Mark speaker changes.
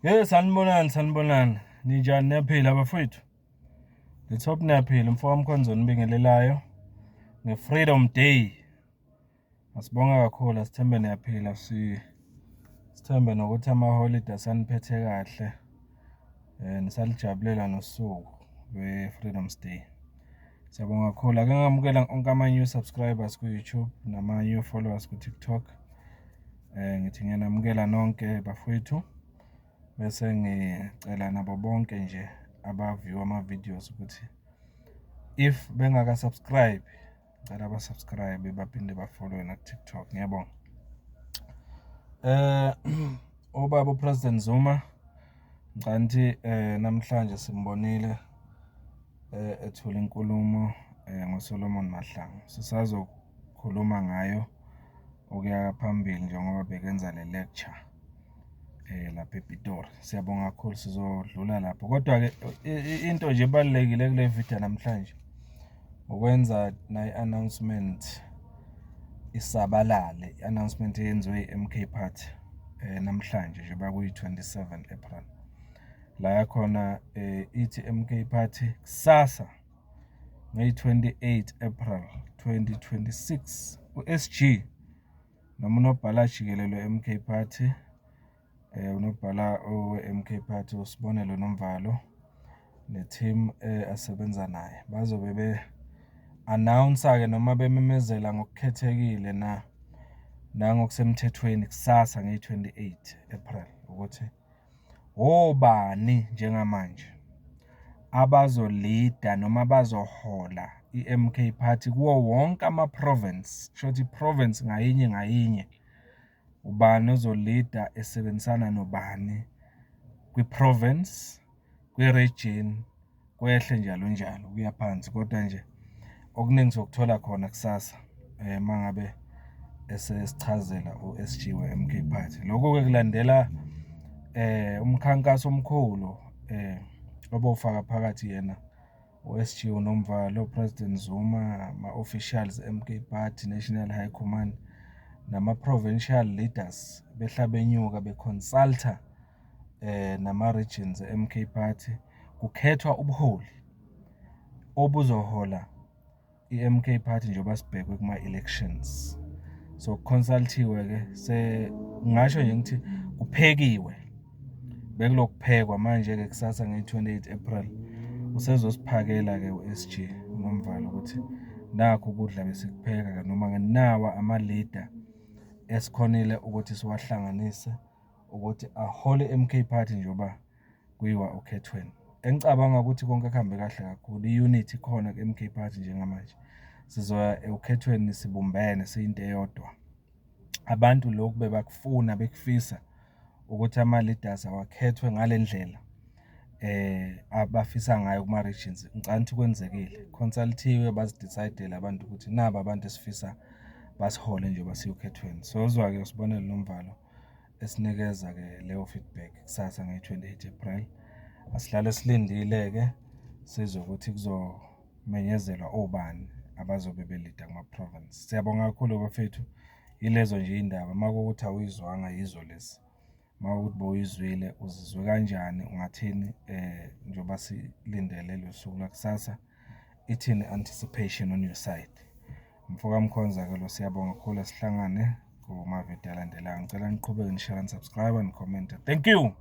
Speaker 1: Sanibonani. Ninjani niyaphila bafowethu? Let's hope niyaphila. Mfowethu Mkhonzo nibingelelayo nge-Freedom Day. Asibonga kakhulu, sithembe niyaphila, sithembe nokuthi ama-holiday asaniphethe kahle. Nisalijabulela nosuku lwe-Freedom Day. Siyabonga kakhulu. Ake ngamukela onke ama-new subscribers ku-YouTube nama-new followers ku-TikTok. Ngithi ngiyanamukela nonke bafowethu. Bese ngicela nabo bonke nje abaview ama-videos ukuthi if bengaka subscribe, ngicela ba-subscribe baphinde ba-follow na TikTok. Ngiyabonga. Ubaba uPresident Zuma ngicanti namhlanje simbonile ethula inkulumo ngoSolomon Mahlangu. Sisazokhuluma ngayo okuya phambili njengoba bekenza le lecture lapha ePitori. Siyabonga kakhulu, sizodlula lapho. Kodwa ke into nje ebalekile kule video namhlanje ukwenza i-announcement isabalale, i-announcement eyenziwe i-MK Party namhlanje nje bakuyi-27 April. La yakhona ithi MK Party kusasa ngeyi-28 April 2026 u-SG noma unobhala jikelele we-MK Party unobhala owe-MK Party uSibonelo Nomvalo ne-team asebenza naye bazobe be-announce-ke noma bememezela ngokukhethekile nangokusemthethweni kusasa ngeyi-28 April ukuthi obani njengamanje abazolida noma bazohola i-MK Party kuwo wonke ama-province. Shothi i-province ngayinye ubani ozolida esebenzisana nobani kwi-province, kwi-region, kwehle njalo kuya phansi. Kodwa nje okuningi sokuthola khona kusasa mangabe esesichazela u-SG we-MK Party. Lokho-ke kulandela umkhankaso omkhulu obofaka phakathi yena u-SG uNomvalo, President Zuma, ama-officials MK Party, National High Command nama-provincial leaders behlabenyuka beconsulta nama-regions MK Party. Kukhethwa ubuholi obuzohola i-MK Party njengoba sibhekwe kuma-elections. So consultiwe-ke ngasho nje ngithi kuphekiwe, bekulokuphekwa manje-ke kusasa nge-28 April usezosiphakela-ke u-SG uNomvalo ukuthi nakho ukudla besikupheka noma nawa ama-leader esikhonile ukuthi siwahlanganise ukuthi ahole MK Party njengoba kuyiwa okhethweni. Engicabanga ukuthi konke kuhambe kahle kakhulu, i-unity khona ku-MK Party njengamanje. Sizoya okhethweni sibumbene siyinto eyodwa. Abantu lokhu bebakufuna bekufisa ukuthi ama-leaders awakhethwe ngale ndlela abafisa ngayo kuma-regions. Ngicanti kwenzekile, consultiwe bazidecidele abantu ukuthi naba abantu esifisa basihole njengoba siyokhethweni. Sozwa-ke uSibonelo Nomvalo esinikeza-ke leyo feedback kusasa nge-28 April. Asihlale silindile-ke sizwe ukuthi kuzomenyezelwa obani abazobe belida kuma-province. Siyabonga kakhulu bafethu. Yilezo nje indaba. Makuwukuthi awuyizwanga yizo lezi. Makuwukuthi bowuyizwile uzizwe kanjani, ungathini njengoba silindele lo suku lakusasa, ithini anticipation on your side. Mfoka Mkhonza-ke lo, siyabonga kakhulu, sihlangane kuma-video alandelayo. Ngicela niqhubeke nishare, subscribe and comment. Thank you.